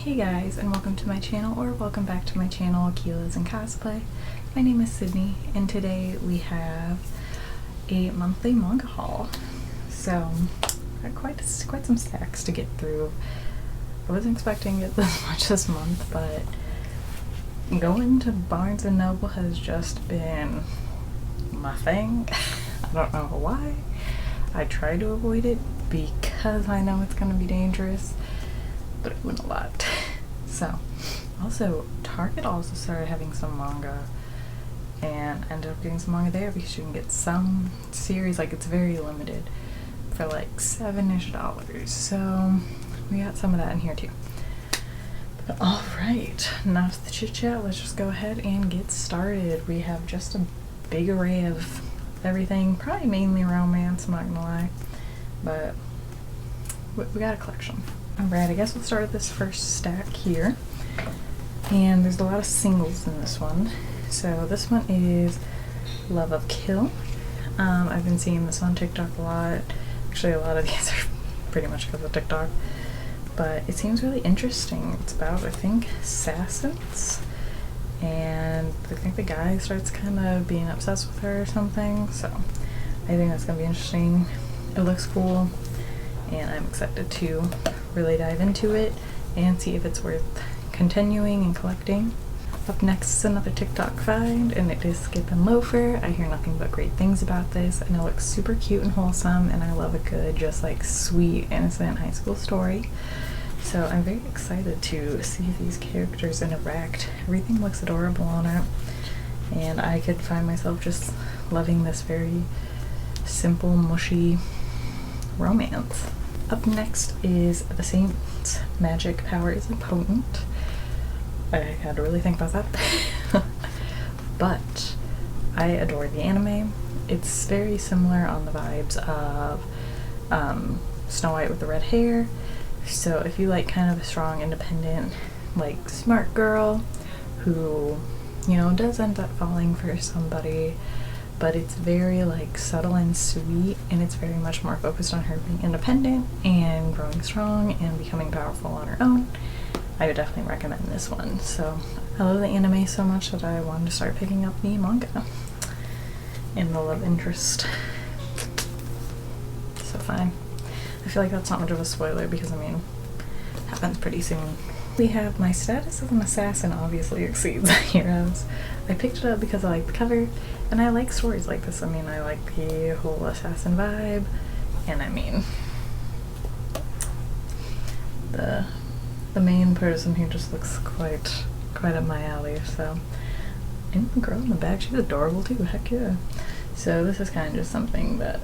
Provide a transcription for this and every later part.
Hey guys, and welcome to my channel, or welcome back to my channel, Akila's in Cosplay. My name is Sydney, and today we have a monthly manga haul. So, got quite some stacks to get through. I wasn't expecting it this much this month, but going to Barnes & Noble has just been my thing. I don't know why. I try to avoid it because I know it's going to be dangerous, but it went a lot. So, also, Target also started having some manga, and I ended up getting some manga there because you can get some series, like it's very limited, for like $7-ish. So, we got some of that in here too. But alright, enough the chit chat, let's just go ahead and get started. We have just a big array of everything, probably mainly romance, I'm not gonna lie, but we got a collection. Alright, I guess we'll start with this first stack here. And there's a lot of singles in this one. So this one is Love of Kill. I've been seeing this on TikTok a lot. Actually, a lot of these are pretty much because of TikTok. But it seems really interesting. It's about, I think, assassins. And I think the guy starts kind of being obsessed with her or something. So I think that's going to be interesting. It looks cool. And I'm excited to really dive into it and see if it's worth continuing and collecting. Up next is another TikTok find, and it is Skip and Loafer. I hear nothing but great things about this, and it looks super cute and wholesome, and I love a good, just like sweet, innocent high school story. So I'm very excited to see these characters interact. Everything looks adorable on it, and I could find myself just loving this very simple, mushy romance. Up next is The Saint's magic power isn't potent. I had to really think about that. But I adore the anime. It's very similar on the vibes of Snow White with the red hair. So if you like kind of a strong, independent, like smart girl who, you know, does end up falling for somebody, but it's very like subtle and sweet, and it's very much more focused on her being independent and growing strong and becoming powerful on her own, I would definitely recommend this one. So I love the anime so much that I wanted to start picking up the manga and the love interest. So fine. I feel like that's not much of a spoiler because, I mean, it happens pretty soon. We have My Status as an Assassin obviously exceeds heroes. I picked it up because I like the cover, and I like stories like this. I mean, I like the whole assassin vibe, and I mean, the main person who just looks quite up my alley. So, and the girl in the back, she's adorable too. Heck yeah. So this is kind of just something that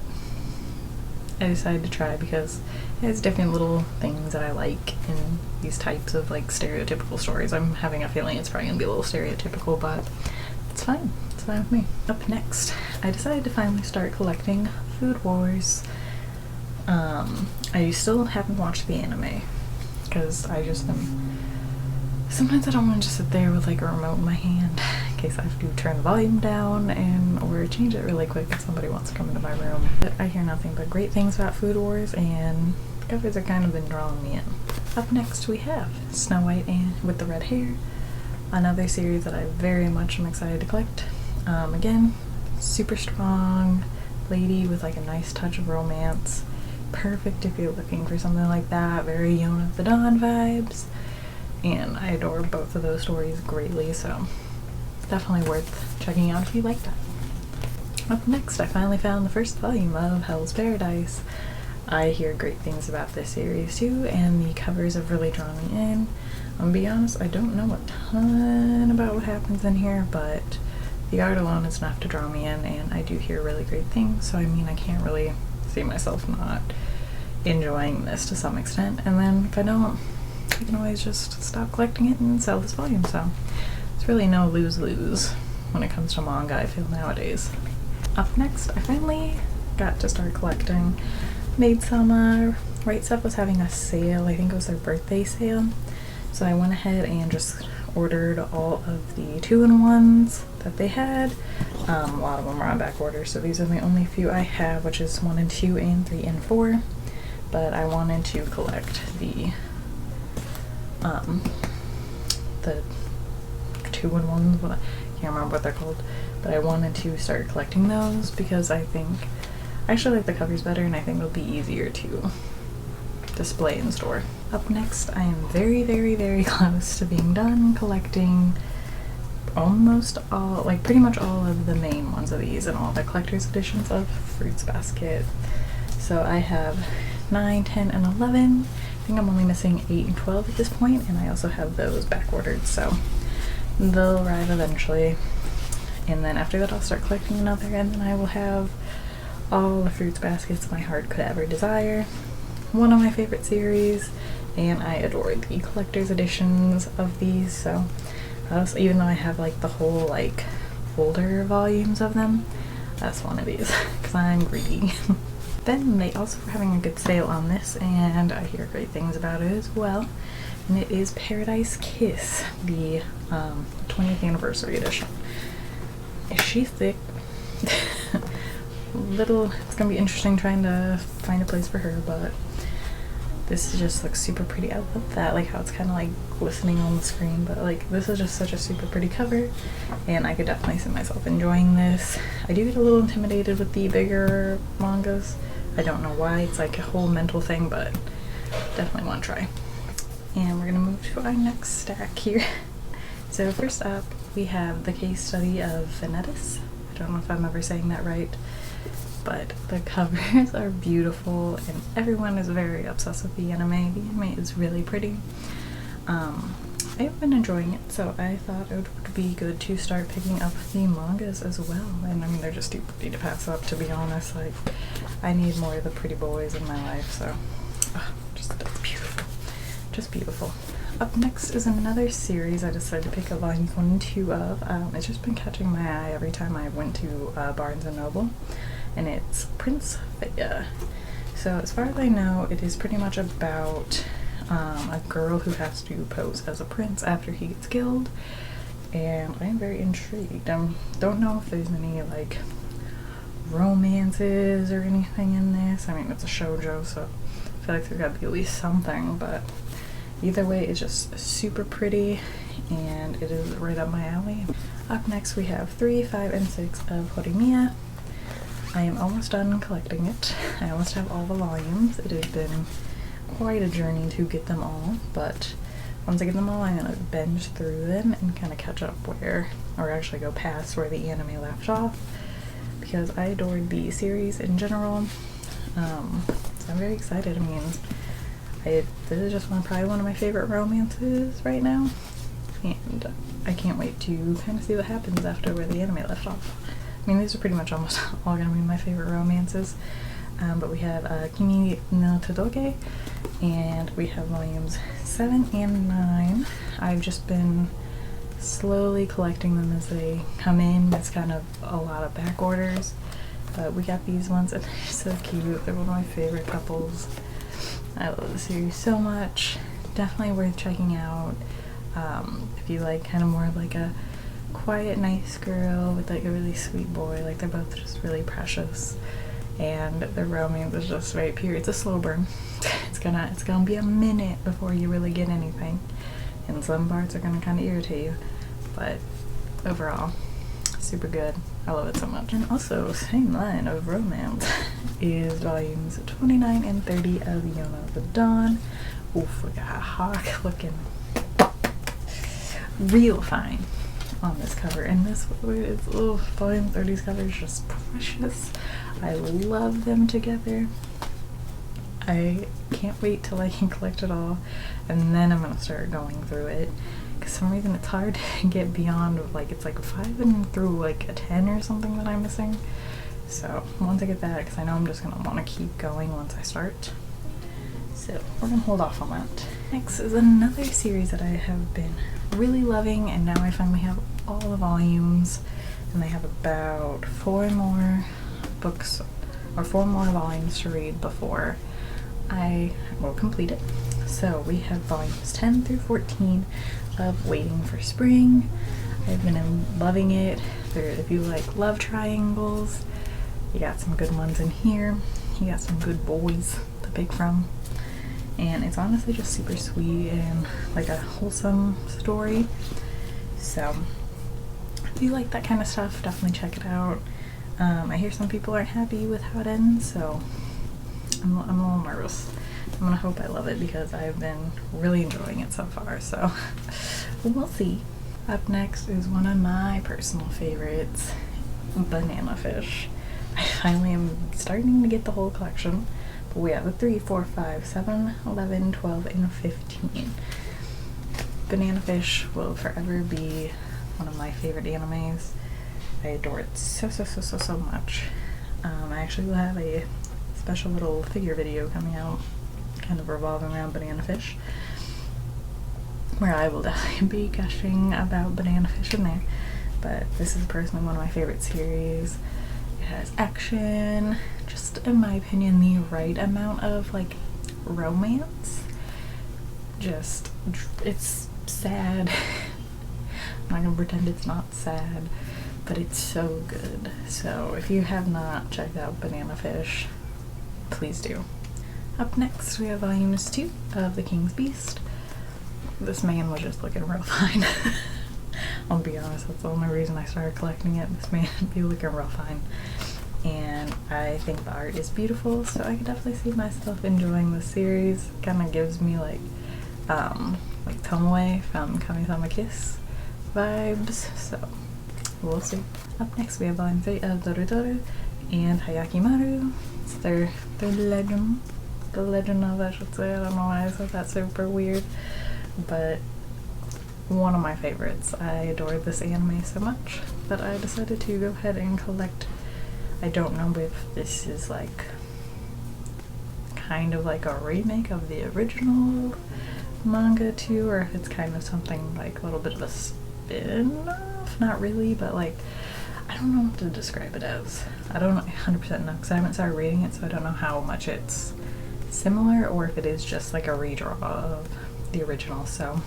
I decided to try because it has different little things that I like in these types of like stereotypical stories. I'm having a feeling it's probably gonna be a little stereotypical, but it's fine. It's fine with me. Up next, I decided to finally start collecting Food Wars. I still haven't watched the anime because I just am. Sometimes I don't want to just sit there with like a remote in my hand in case I have to turn the volume down or change it really quick if somebody wants to come into my room. But I hear nothing but great things about Food Wars, and the covers have kind of been drawing me in. Up next we have Snow White and with the red hair, another series that I very much am excited to collect. Again, super strong lady with like a nice touch of romance. Perfect if you're looking for something like that, very Yona of the Dawn vibes. And I adore both of those stories greatly, so definitely worth checking out if you like that. Up next, I finally found the first volume of Hell's Paradise. I hear great things about this series too, and the covers have really drawn me in. I'm gonna be honest, I don't know a ton about what happens in here, but the art alone is enough to draw me in, and I do hear really great things, so I mean, I can't really see myself not enjoying this to some extent. And then if I don't, I can always just stop collecting it and sell this volume, so it's really no lose-lose when it comes to manga, I feel, nowadays. Up next, I finally got to start collecting Maid-sama. Right Stuf was having a sale, I think it was their birthday sale, so I went ahead and just ordered all of the 2-in-1s that they had. A lot of them were on back order, so these are the only few I have, which is 1 and 2 and 3 and 4, and 3 and 4. But I wanted to collect the 2-in-1s, that they had. A lot of them were on back order, so these are the only few I have, which is 1 and 2 and 3 and 4. But I wanted to collect the 2-in-1s, that they had. A lot of them were on back order, so these are the only few I have, which is 1 and 2 and 3 and 4. But I wanted to collect the the 2-in-1s, I can't remember what they're called, but I wanted to start collecting those because I actually like the covers better, and I think it'll be easier to display in store. Up next, I am very, very, very close to being done collecting almost all, like pretty much all of the main ones of these and all the collector's editions of Fruits Basket. So I have 9, 10, and 11. I think I'm only missing 8 and 12 at this point, and I also have those back ordered, so they'll arrive eventually. And then after that I'll start collecting another, and then I will have all the Fruits Baskets my heart could ever desire. One of my favorite series, and I adore the collector's editions of these, so even though I have like the whole like older volumes of them, that's one of these because I'm greedy. Then they also were having a good sale on this, and I hear great things about it as well, and it is Paradise Kiss, the 20th anniversary edition. Is she thick? It's gonna be interesting trying to find a place for her, but this just looks super pretty. I love that, like how it's kind of like glistening on the screen, but like this is just such a super pretty cover, and I could definitely see myself enjoying this. I do get a little intimidated with the bigger mangas. I don't know why, it's like a whole mental thing, but definitely want to try. And we're gonna move to our next stack here. So first up, we have the case study of Venetis. I don't know if I'm ever saying that right, but the covers are beautiful, and everyone is very obsessed with the anime. The anime is really pretty. I've been enjoying it, so I thought it would be good to start picking up the mangas as well. And I mean, they're just too pretty to pass up, to be honest. Like, I need more of the pretty boys in my life, so that's beautiful. Just beautiful. Up next is another series I decided to pick up volumes 1 and 2 of. It's just been catching my eye every time I went to Barnes & Noble, and it's Prince Faya. So as far as I know, it is pretty much about a girl who has to pose as a prince after he gets killed, and I am very intrigued. Don't know if there's any like romances or anything in this. I mean, it's a shoujo, so I feel like there's gotta be at least something, but either way, it's just super pretty, and it is right up my alley. Up next, we have 3, 5, and 6 of Horimiya. I am almost done collecting it. I almost have all the volumes. It has been quite a journey to get them all, but once I get them all, I'm gonna binge through them and kind of catch up or actually go past where the anime left off, because I adored the series in general. So I'm very excited. I mean, this is just probably one of my favorite romances right now, and I can't wait to kind of see what happens after where the anime left off. I mean, these are pretty much almost all gonna be my favorite romances, but we have Kimi no Todoke, and we have volumes 7 and 9. I've just been slowly collecting them as they come in. It's kind of a lot of back orders, but we got these ones, and they're so cute. They're one of my favorite couples. I love the series so much. Definitely worth checking out if you like kind of more of like a quiet, nice girl with like a really sweet boy. Like, they're both just really precious, and the romance is just very pure. It's a slow burn. It's gonna be a minute before you really get anything, and some parts are gonna kind of irritate you, but overall, super good. I love it so much. And also, same line of romance is volumes 29 and 30 of Yona of the Dawn. Oof, we got Hawk looking real fine on this cover, and this is, volume 30's cover is just precious. I love them together. I can't wait till I can collect it all, and then I'm gonna start going through it. Because for some reason it's hard to get beyond, like, it's like 5 and through like a 10 or something that I'm missing. So once I get that, because I know I'm just gonna want to keep going once I start. So we're gonna hold off on that. Next is another series that I have been really loving, and now I finally have all the volumes, and they have about 4 more books or 4 more volumes to read before I will complete it. So we have volumes 10 through 14 of Waiting for Spring. I've been loving it. If you like love triangles, you got some good ones in here. You got some good boys to pick from. and it's honestly just super sweet and like a wholesome story. So if you like that kind of stuff, definitely check it out. I hear some people aren't happy with how it ends, so I'm a little nervous. I'm gonna hope I love it because I've been really enjoying it so far, so we'll see. Up next is one of my personal favorites, Banana Fish. I finally am starting to get the whole collection, but we have the 3, 4, 5, 7, 11, 12, and 15. Banana Fish will forever be one of my favorite animes. I adore it so much. I actually will have a special little figure video coming out kind of revolving around Banana Fish, where I will definitely be gushing about Banana Fish in there. But this is personally one of my favorite series. It has action, just in my opinion the right amount of like romance. Just, it's sad. I'm not gonna pretend it's not sad, but it's so good. So if you have not checked out Banana Fish, please do. Up next we have volumes 2 of The King's Beast. This man was just looking real fine. I'll be honest, that's the only reason I started collecting it. This man be looking real fine. And I think the art is beautiful, so I can definitely see myself enjoying this series. Kind of gives me like Tomoe from Kami-sama Kiss vibes, so we'll see. Up next we have volume 3 of Doru and Hayakimaru. It's their legend. The legend of, I should say. I don't know why I said that super weird, but one of my favorites. I adored this anime so much that I decided to go ahead and collect. I don't know if this is like kind of like a remake of the original manga too, or if it's kind of something like a little bit of a spin-off. Not really, but like I don't know what to describe it as. I don't 100% know because I haven't started reading it, so I don't know how much it's similar or if it is just like a redraw of the original, so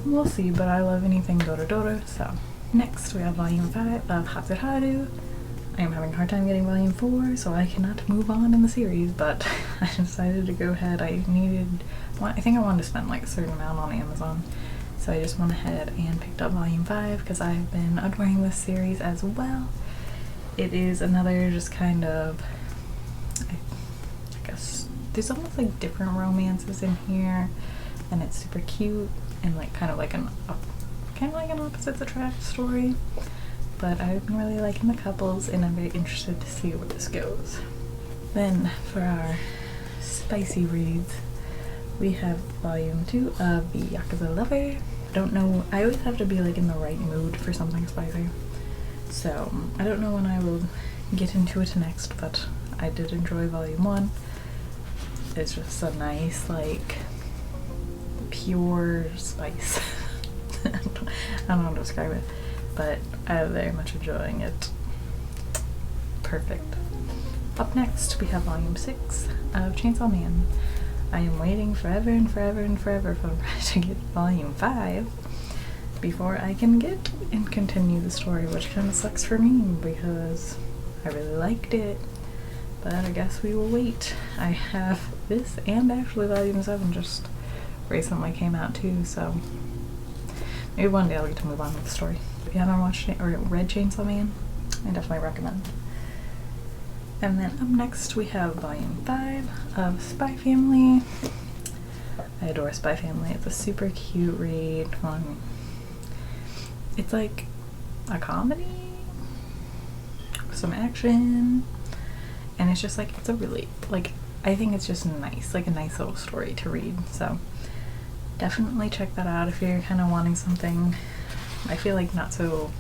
we'll see. But I love anything Dorodoro. So next we have volume 5 of Hatsuharu. I am having a hard time getting volume 4, so I cannot move on in the series, but I decided to go ahead. I think I wanted to spend like a certain amount on Amazon, so I just went ahead and picked up volume 5 because I've been adoring this series as well. It is another just kind of, I guess there's almost like different romances in here, and it's super cute and like kind of like an opposites attract story. But I've been really liking the couples, and I'm very interested to see where this goes. Then for our spicy reads, we have volume 2 of The Yakuza Lover. I don't know, I always have to be like in the right mood for something spicy, so I don't know when I will get into it next, but I did enjoy volume 1. It's just a nice like pure spice. I don't know how to describe it, but I'm very much enjoying it. Perfect. Up next we have volume 6 of Chainsaw Man. I am waiting forever and forever and forever to get volume 5 before I can get and continue the story, which kind of sucks for me because I really liked it, but I guess we will wait. I have this and actually volume 7 just recently came out too, so maybe one day I'll get to move on with the story. If you haven't watched it or read Chainsaw Man, I definitely recommend. And then up next we have volume 5 of Spy Family. I adore Spy Family. It's a super cute read. It's like a comedy, some action, and it's just like, it's a really, like, I think it's just nice, like a nice little story to read. So definitely check that out if you're kind of wanting something, I feel like not so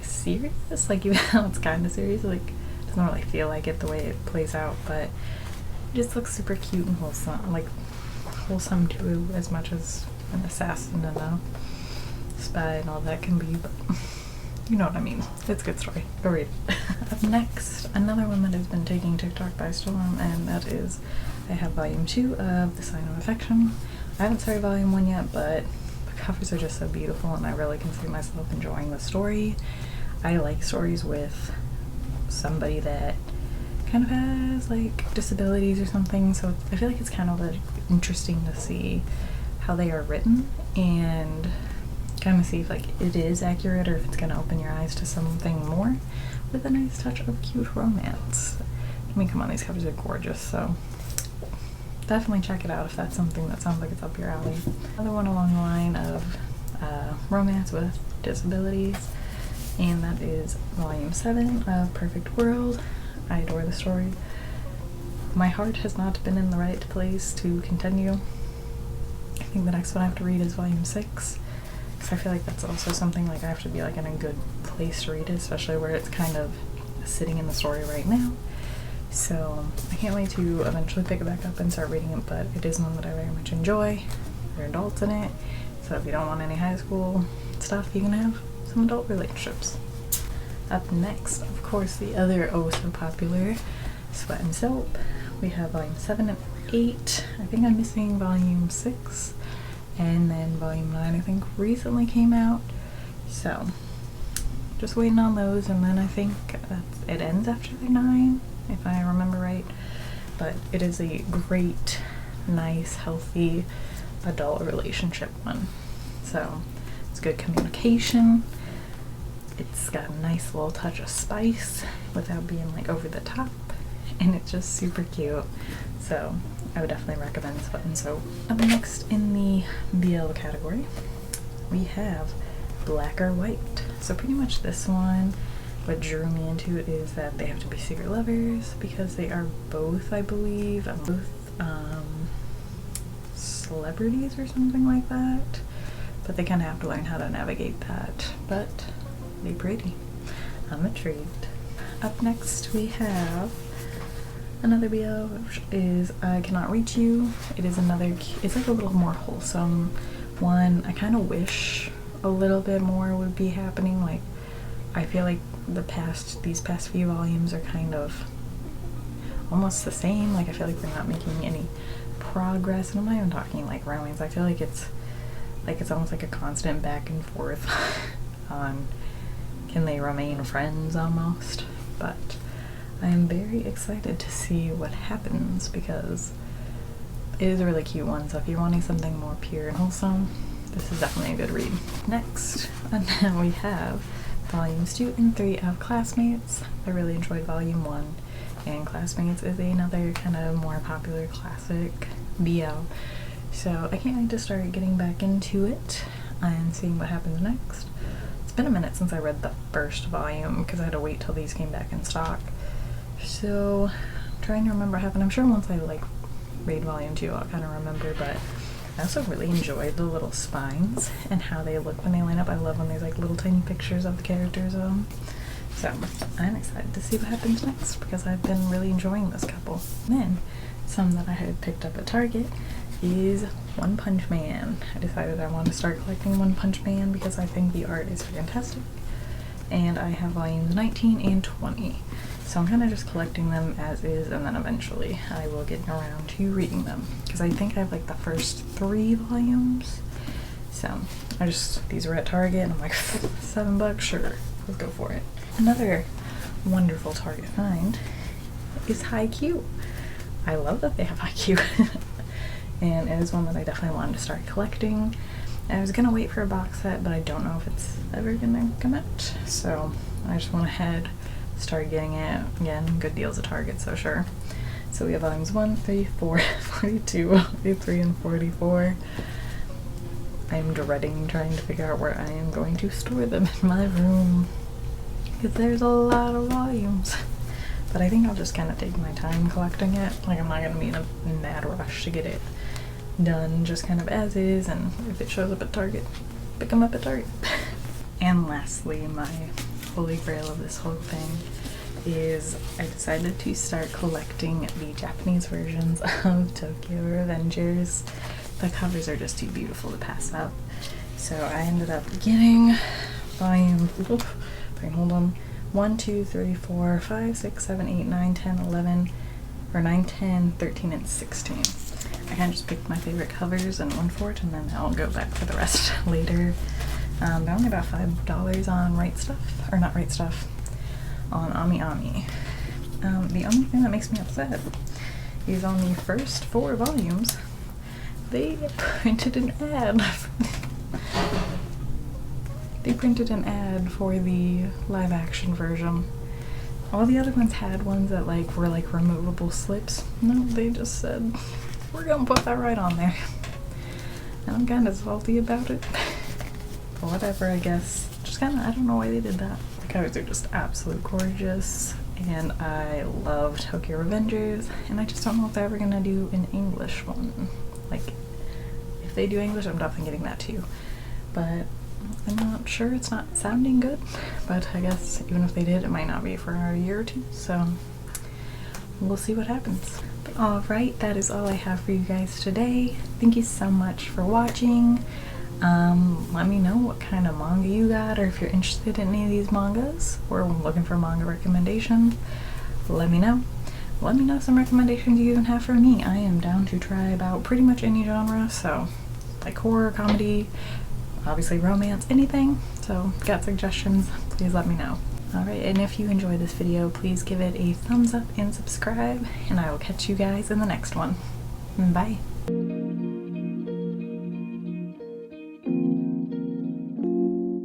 serious, like even though it's kind of serious, like it doesn't really feel like it the way it plays out, but it just looks super cute and wholesome, like wholesome too, as much as an assassin and a spy and all that can be, but you know what I mean. It's a good story. Go read it. Up next, another one that has been taking TikTok by storm, and that is, I have volume 2 of The Sign of Affection. I haven't started volume 1 yet, but the covers are just so beautiful, and I really can see myself enjoying the story. I like stories with somebody that kind of has like disabilities or something, so I feel like it's kind of like interesting to see how they are written and kind of see if like it is accurate or if it's going to open your eyes to something more with a nice touch of cute romance. I mean, come on, these covers are gorgeous, so definitely check it out if that's something that sounds like it's up your alley. Another one along the line of romance with disabilities, and that is volume 7 of Perfect World. I adore the story. My heart has not been in the right place to continue. I think the next one I have to read is volume 6, because I feel like that's also something like I have to be like in a good place to read it, especially where it's kind of sitting in the story right now. So I can't wait to eventually pick it back up and start reading it, but it is one that I very much enjoy. There are adults in it, so if you don't want any high school stuff, you can have some adult relationships. Up next, of course, the other oh so popular Sweat and Soap. We have volume 7 and 8. I think I'm missing volume 6, and then volume 9 I think recently came out. So just waiting on those, and then I think it ends after the 9, if I remember right. But it is a great, nice, healthy adult relationship one. So it's good communication. It's got a nice little touch of spice without being like over the top, and it's just super cute. So I would definitely recommend Sweat and Soap. Up next in the BL category, we have Black or White. So pretty much this one, what drew me into it is that they have to be secret lovers because they are both, I believe, celebrities or something like that. But they kind of have to learn how to navigate that. But be pretty. I'm intrigued. Up next we have another BL, which is I Cannot Reach You. It is another, it's like a little more wholesome one. I kind of wish a little bit more would be happening. Like, I feel like these past few volumes are kind of almost the same. Like, I feel like they're not making any progress, and I'm not even talking like romance. I feel like it's almost like a constant back and forth on can they remain friends almost. But I am very excited to see what happens because it is a really cute one. So if you're wanting something more pure and wholesome, this is definitely a good read. Next, and then we have volumes 2 and 3 of Classmates. I really enjoyed volume 1, and Classmates is another kind of more popular classic BL. So I can't wait to start getting back into it and seeing what happens next. It's been a minute since I read the first volume because I had to wait till these came back in stock. So I'm trying to remember what happened. I'm sure once I like read volume 2 I'll kind of remember, but I also really enjoyed the little spines and how they look when they line up. I love when there's like little tiny pictures of the characters of them. So I'm excited to see what happens next because I've been really enjoying this couple. And then some that I had picked up at Target is One Punch Man. I decided I want to start collecting One Punch Man because I think the art is fantastic. And I have volumes 19 and 20. So I'm kind of just collecting them as is, and then eventually I will get around to reading them. Because I think I have like the first 3 volumes. So these were at Target and I'm like, $7, sure, let's go for it. Another wonderful Target find is HighQ. I love that they have HighQ. And it is one that I definitely wanted to start collecting. I was gonna wait for a box set, but I don't know if it's ever gonna come out. So I just went ahead, started getting it. Again, good deals at Target, so sure. So we have volumes 1, 3, 4, 42, 43, and 44. I'm dreading trying to figure out where I am going to store them in my room because there's a lot of volumes. But I think I'll just kind of take my time collecting it. Like, I'm not gonna be in a mad rush to get it done, just kind of as is, and if it shows up at Target, pick them up at Target. And lastly, my holy grail of this whole thing is I decided to start collecting the Japanese versions of Tokyo Avengers. The covers are just too beautiful to pass up. So I ended up getting volume, if I can hold them, 1, 2, 3, 4, 5, 6, 7, 8, 9, 10, 11, or 9, 10, 13, and 16. I kind of just picked my favorite covers and went for it, and then I'll go back for the rest later. They're only about $5 on Right Stuff, or not Right Stuff, on AmiAmi. The only thing that makes me upset is on the first 4 volumes, they printed an ad. They printed an ad for the live action version. All the other ones had ones that like were like removable slips. No, they just said, we're gonna put that right on there. And I'm kind of salty about it. But whatever, I guess. Just kind of, I don't know why they did that. The covers are just absolute gorgeous. And I loved HighQ Avengers. And I just don't know if they're ever gonna do an English one. Like, if they do English, I'm definitely getting that too. But I'm not sure, it's not sounding good. But I guess even if they did, it might not be for a year or two. So we'll see what happens. Alright, that is all I have for you guys today. Thank you so much for watching. Let me know what kind of manga you got, or if you're interested in any of these mangas, or looking for manga recommendations. Let me know. Let me know some recommendations you even have for me. I am down to try about pretty much any genre, so like horror, comedy, obviously romance, anything. So if you got suggestions, please let me know. Alright, and if you enjoyed this video, please give it a thumbs up and subscribe, and I will catch you guys in the next one. Bye!